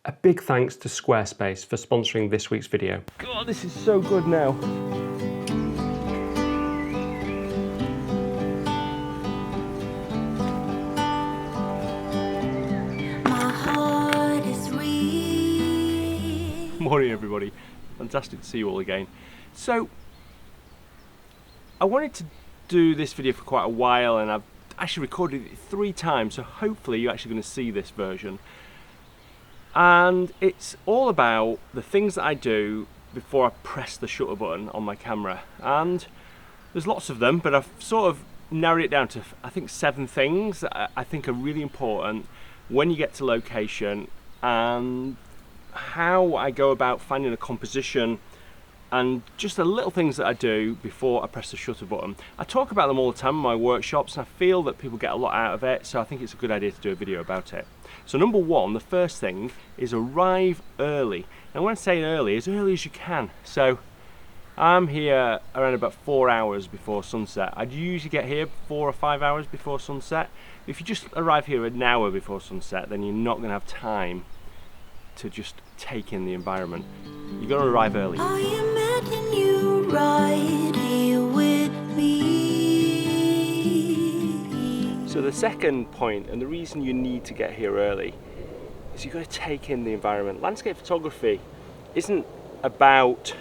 A big thanks to Squarespace for sponsoring this week's video. God, this is so good now. Morning everybody, fantastic to see you all again. So, I wanted to do this video for quite a while and I've actually recorded it 3 times, so hopefully you're actually going to see this version. And it's all about the things that I do before I press the shutter button on my camera. And there's lots of them, but I've sort of narrowed it down to I think 7 things that I think are really important when you get to location, and how I go about finding a composition, and just the little things that I do before I press the shutter button. I talk about them all the time in my workshops and I feel that people get a lot out of it, so I think it's a good idea to do a video about it. So number 1, the first thing is arrive early. And when I say early as you can. So I'm here around about 4 hours before sunset. I'd usually get here 4 or 5 hours before sunset. If you just arrive here an hour before sunset, then you're not going to have time to just take in the environment. You've got to arrive early. I imagine you right here with me. So the second point, and the reason you need to get here early, is you've got to take in the environment. Landscape photography isn't about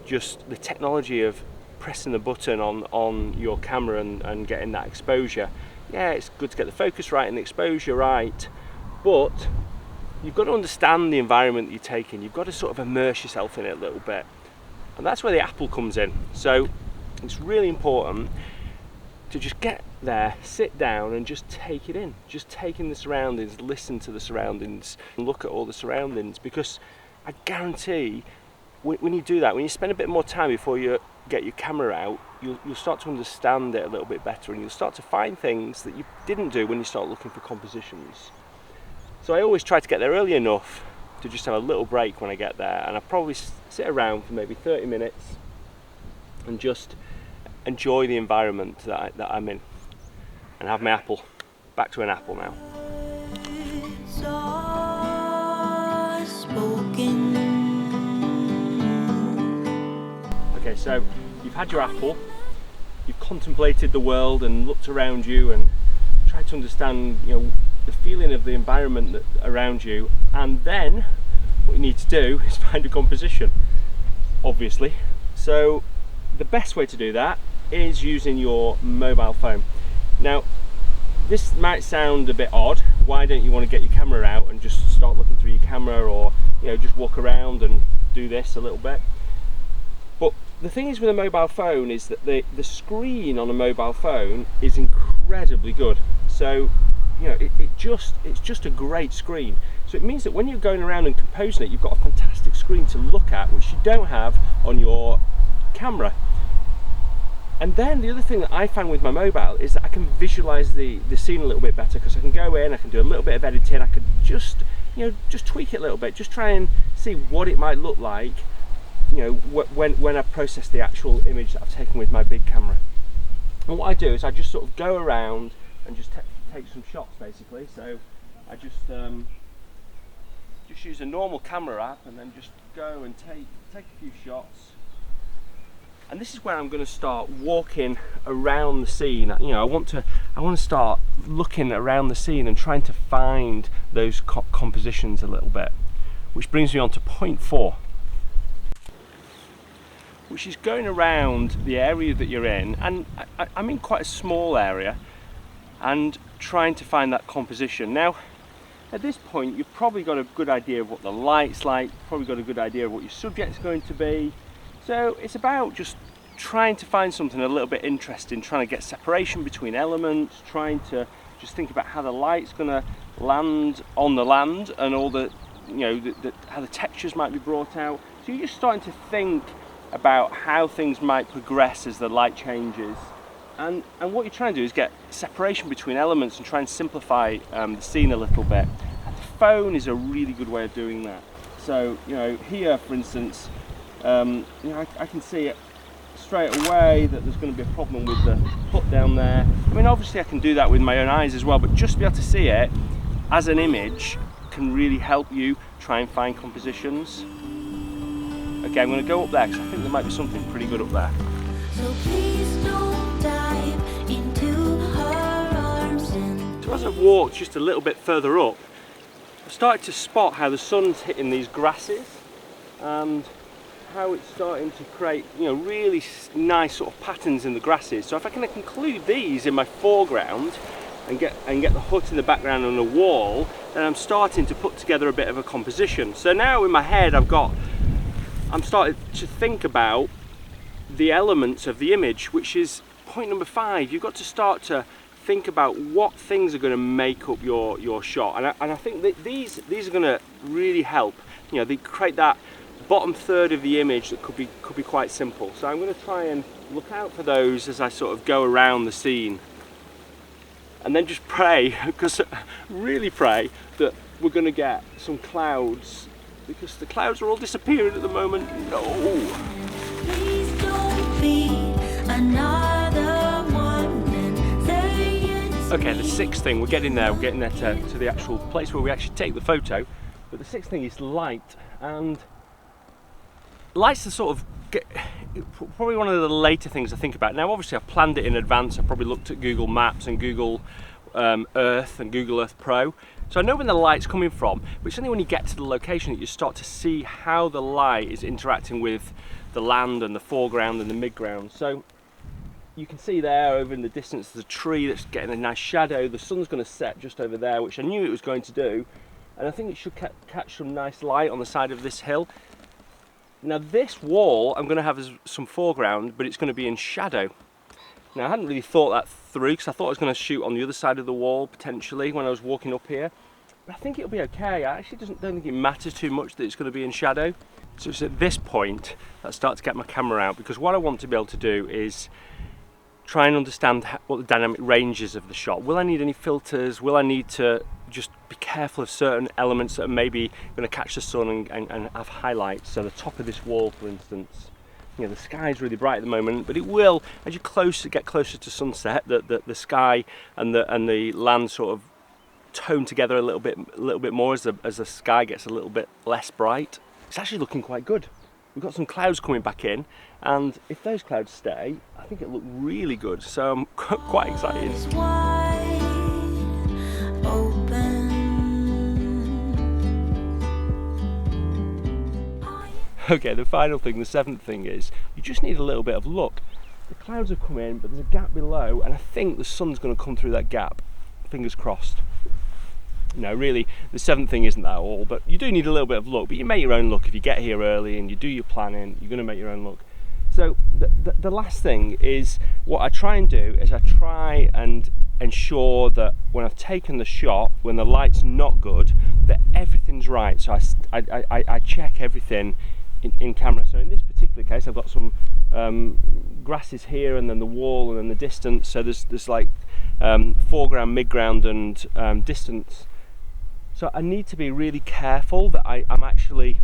just the technology of pressing the button on your camera and getting that exposure. Yeah, it's good to get the focus right and the exposure right, but you've got to understand the environment that you're taking. You've got to sort of immerse yourself in it a little bit. And that's where the apple comes in. So it's really important to just get there, sit down and just take it in. Just take in the surroundings, listen to the surroundings, and look at all the surroundings. Because I guarantee when you do that, when you spend a bit more time before you get your camera out, you'll start to understand it a little bit better, and you'll start to find things that you didn't do when you start looking for compositions. So I always try to get there early enough to just have a little break when I get there, and I probably sit around for maybe 30 minutes and just enjoy the environment that I'm in, and have my apple. Back to an apple now. Okay, so you've had your apple, you've contemplated the world and looked around you and tried to understand, the feeling of the environment around you, and then what you need to do is find a composition, obviously. So the best way to do that is using your mobile phone. Now this might sound a bit odd. Why don't you want to get your camera out and just start looking through your camera, or just walk around and do this a little bit? But the thing is with a mobile phone is that the screen on a mobile phone is incredibly good. So it's just a great screen. So it means that when you're going around and composing it, you've got a fantastic screen to look at, which you don't have on your camera. And then the other thing that I find with my mobile is that I can visualize the scene a little bit better, because I can go in, I can do a little bit of editing, I could just tweak it a little bit, just try and see what it might look like, when I process the actual image that I've taken with my big camera. And what I do is I just sort of go around and just take some shots, basically. So I just use a normal camera app and then just go and take a few shots. And this is where I'm going to start walking around the scene. I want to start looking around the scene and trying to find those compositions a little bit. Which brings me on to point 4, which is going around the area that you're in, and I'm in quite a small area, and trying to find that composition. Now, at this point, you've probably got a good idea of what the light's like, probably got a good idea of what your subject's going to be. So it's about just trying to find something a little bit interesting, trying to get separation between elements, trying to just think about how the light's going to land on the land, and all the, how the textures might be brought out. So you're just starting to think about how things might progress as the light changes. And what you're trying to do is get separation between elements and try and simplify the scene a little bit. And the phone is a really good way of doing that. So, here, for instance, I can see it straight away that there's going to be a problem with the foot down there. I mean, obviously I can do that with my own eyes as well, but just to be able to see it as an image can really help you try and find compositions. Okay, I'm going to go up there because I think there might be something pretty good up there. So please don't dive into her arms. So as I've walked just a little bit further up, I've started to spot how the sun's hitting these grasses and how it's starting to create, you know, really nice sort of patterns in the grasses. So if I can include these in my foreground and get the hut in the background on the wall, then I'm starting to put together a bit of a composition. So now in my head I'm starting to think about the elements of the image, which is point number 5. You've got to start to think about what things are going to make up your shot, and I think that these are going to really help. You know, they create that bottom third of the image that could be quite simple. So I'm going to try and look out for those as I sort of go around the scene, and then just pray, because really pray that we're going to get some clouds, because the clouds are all disappearing at the moment. No. Please don't be another one and say it's Okay, the 6th thing, we're getting there to the actual place where we actually take the photo. But the 6th thing is light, and light's the sort of probably one of the later things I think about. Now obviously I've planned it in advance. I probably looked at Google Maps and Google Earth and Google Earth Pro. So I know when the light's coming from, but it's only when you get to the location that you start to see how the light is interacting with the land and the foreground and the midground. So you can see there over in the distance there's a tree that's getting a nice shadow. The sun's going to set just over there, which I knew it was going to do, and I think it should catch some nice light on the side of this hill. Now this wall I'm going to have as some foreground, but it's going to be in shadow. Now I hadn't really thought that through, because I thought I was going to shoot on the other side of the wall potentially when I was walking up here, but I think it'll be okay. I actually don't think it matters too much that it's going to be in shadow. So it's at this point that I start to get my camera out, because what I want to be able to do is try and understand what the dynamic range is of the shot. Will I need any filters? Will I need to just be careful of certain elements that are maybe going to catch the sun and have highlights? So the top of this wall, for instance, you know, the sky's really bright at the moment, but it will, as you get closer to sunset, the sky and the land sort of tone together a little bit more as the sky gets a little bit less bright. It's actually looking quite good. We've got some clouds coming back in, and if those clouds stay, I think it'll look really good. So I'm quite excited. wide open. Okay, the final thing, the 7th thing, is you just need a little bit of luck. The clouds have come in, but there's a gap below, and I think the sun's going to come through that gap. Fingers crossed. No, really, the 7th thing isn't that all, but you do need a little bit of luck. But you make your own luck if you get here early and you do your planning. You're going to make your own luck. So the last thing is, what I try and do is I try and ensure that when I've taken the shot, when the light's not good, that everything's right. So I check everything in camera. So in this particular case, I've got some grasses here, and then the wall, and then the distance. So there's like foreground, midground, and distance. So I need to be really careful that I'm actually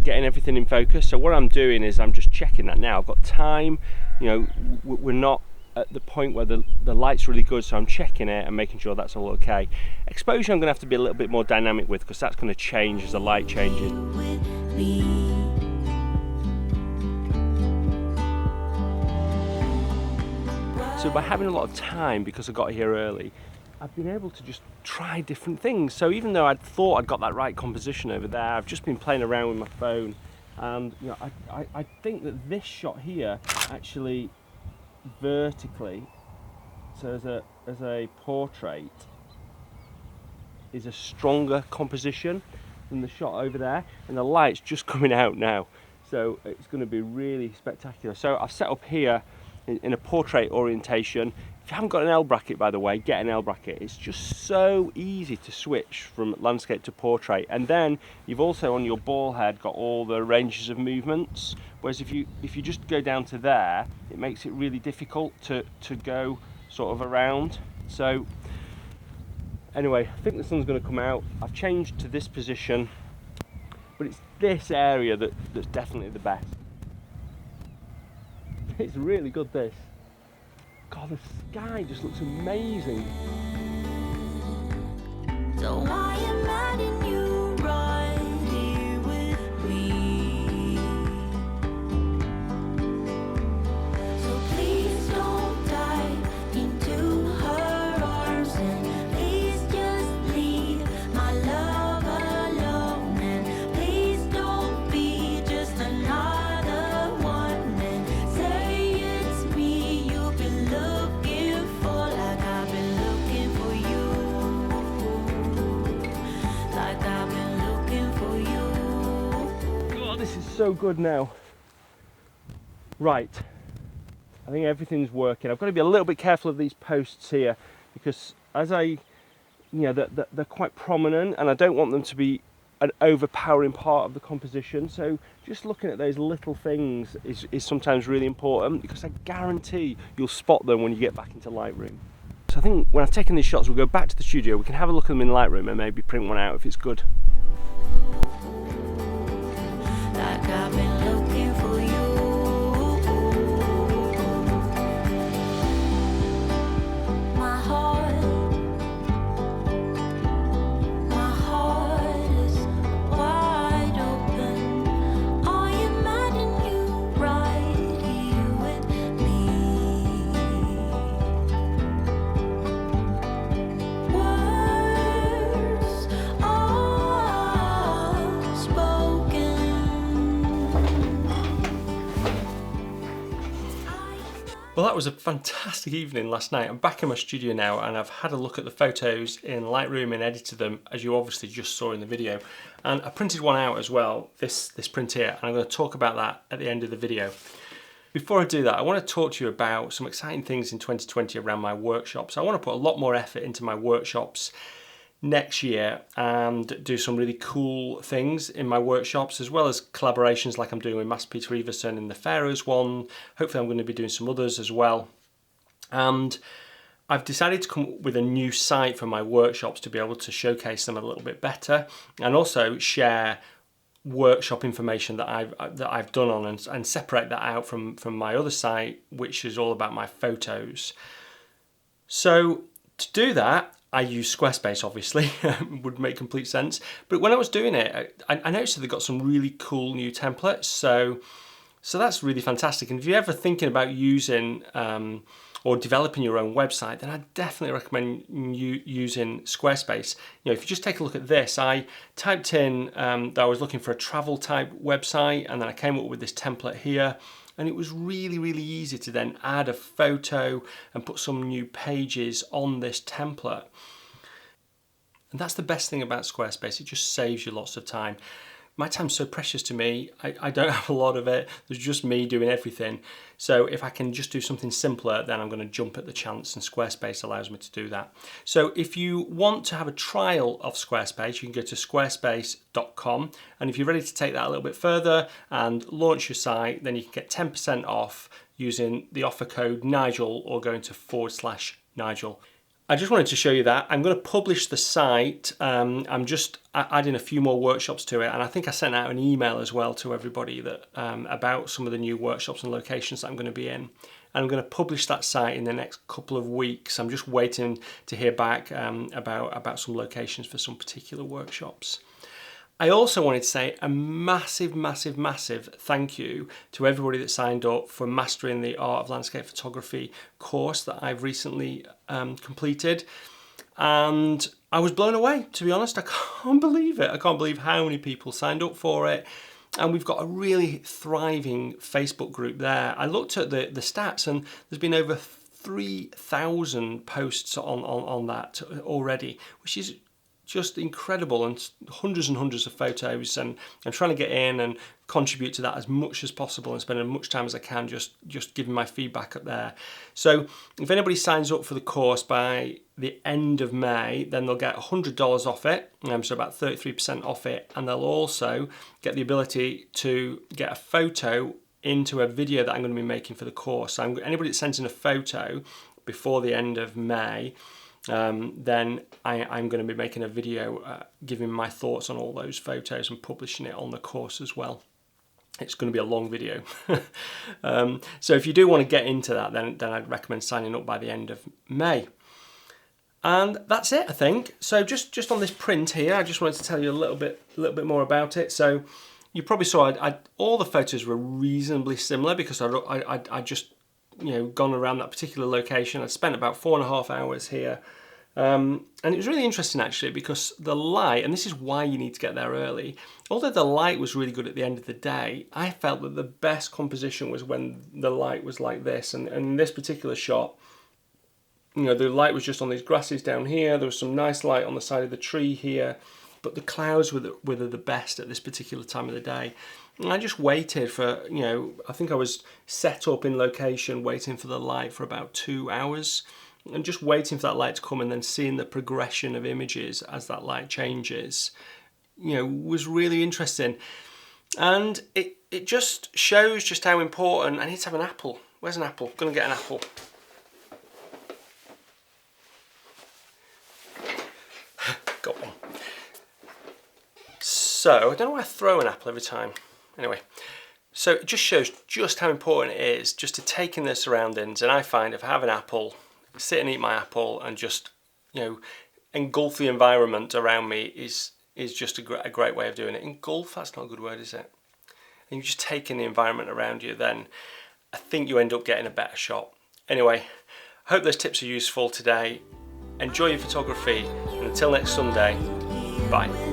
getting everything in focus. So what I'm doing is I'm just checking that now. I've got time, you know, we're not at the point where the light's really good, so I'm checking it and making sure that's all okay. Exposure I'm going to have to be a little bit more dynamic with, because that's going to change as the light changes. So by having a lot of time, because I got here early, I've been able to just try different things. So even though I'd thought I'd got that right composition over there, I've just been playing around with my phone, and you know, I think that this shot here actually vertically, so as a portrait, is a stronger composition than the shot over there, and the light's just coming out now, so it's going to be really spectacular. So I've set up here in a portrait orientation. If you haven't got an L bracket, by the way, get an L bracket. It's just so easy to switch from landscape to portrait. And then you've also on your ball head got all the ranges of movements, whereas if you just go down to there, it makes it really difficult to go sort of around. So anyway, I think the sun's going to come out. I've changed to this position, but it's this area that's definitely the best. It's really good, this. God, the sky just looks amazing. So So I am adding you right here with me. So please don't dive into her arms, and please just leave my love alone, and please don't be just another one, and say it's me you've been looking for, like I've been looking for you, like I've been looking for you. Oh, this is so good now. Right, I think everything's working. I've got to be a little bit careful of these posts here, because as they're quite prominent, and I don't want them to be an overpowering part of the composition. So just looking at those little things is sometimes really important, because I guarantee you'll spot them when you get back into Lightroom. So I think when I've taken these shots, we'll go back to the studio, we can have a look at them in Lightroom and maybe print one out if it's good. Like I've been looking for you. My heart is wide open. I am adding you right here with me. Words are spoken. Well, that was a fantastic evening last night. I'm back in my studio now, and I've had a look at the photos in Lightroom and edited them, as you obviously just saw in the video. And I printed one out as well, this print here, and I'm going to talk about that at the end of the video. Before I do that, I want to talk to you about some exciting things in 2020 around my workshops. I want to put a lot more effort into my workshops next year and do some really cool things in my workshops, as well as collaborations like I'm doing with Master Peter Everson in the Pharaohs one. Hopefully I'm going to be doing some others as well. And I've decided to come up with a new site for my workshops to be able to showcase them a little bit better, and also share workshop information that I've done on, and separate that out from my other site, which is all about my photos. So to do that, I use Squarespace, obviously. Would make complete sense. But when I was doing it, I noticed that they've got some really cool new templates. So that's really fantastic. And if you're ever thinking about using or developing your own website, then I definitely recommend you using Squarespace. You know, if you just take a look at this, I typed in that I was looking for a travel type website, and then I came up with this template here. And it was really, really easy to then add a photo and put some new pages on this template. And that's the best thing about Squarespace. It just saves you lots of time. My time's so precious to me. I don't have a lot of it. There's just me doing everything. So if I can just do something simpler, then I'm going to jump at the chance, and Squarespace allows me to do that. So if you want to have a trial of Squarespace, you can go to squarespace.com. And if you're ready to take that a little bit further and launch your site, then you can get 10% off using the offer code Nigel, or going to /Nigel. I just wanted to show you that. I'm going to publish the site. I'm just adding a few more workshops to it, and I think I sent out an email as well to everybody that about some of the new workshops and locations that I'm going to be in. And I'm going to publish that site in the next couple of weeks. I'm just waiting to hear back about some locations for some particular workshops. I also wanted to say a massive, massive, massive thank you to everybody that signed up for Mastering the Art of Landscape Photography course that I've recently completed. And I was blown away, to be honest. I can't believe it. I can't believe how many people signed up for it. And we've got a really thriving Facebook group there. I looked at the stats, and there's been over 3,000 posts on that already, which is just incredible, and hundreds of photos, and I'm trying to get in and contribute to that as much as possible and spend as much time as I can just giving my feedback up there. So if anybody signs up for the course by the end of May, then they'll get $100 off it, so about 33% off it, and they'll also get the ability to get a photo into a video that I'm going to be making for the course. So anybody that sends in a photo before the end of May, then I'm going to be making a video giving my thoughts on all those photos and publishing it on the course as well. It's going to be a long video. So if you do want to get into that, then I'd recommend signing up by the end of May. And that's it, I think. So just on this print here, I just wanted to tell you a little bit more about it. So you probably saw all the photos were reasonably similar because I just gone around that particular location. I spent about 4.5 hours here. And it was really interesting actually because the light, and this is why you need to get there early, although the light was really good at the end of the day, I felt that the best composition was when the light was like this. And in this particular shot, the light was just on these grasses down here, there was some nice light on the side of the tree here, but the clouds were the best at this particular time of the day. And I just waited for, I think I was set up in location waiting for the light for about 2 hours. And just waiting for that light to come and then seeing the progression of images as that light changes, was really interesting. And it just shows just how important. I need to have an apple. Where's an apple? I'm going to get an apple. Got one. So, I don't know why I throw an apple every time. Anyway. So it just shows just how important it is just to take in the surroundings. And I find if I have an apple, sit and eat my apple and just engulf the environment around me is just a great way of doing it. Engulf, that's not a good word, is it? And you just take in the environment around you, then I think you end up getting a better shot. Anyway, I hope those tips are useful today. Enjoy your photography, and until next Sunday, bye.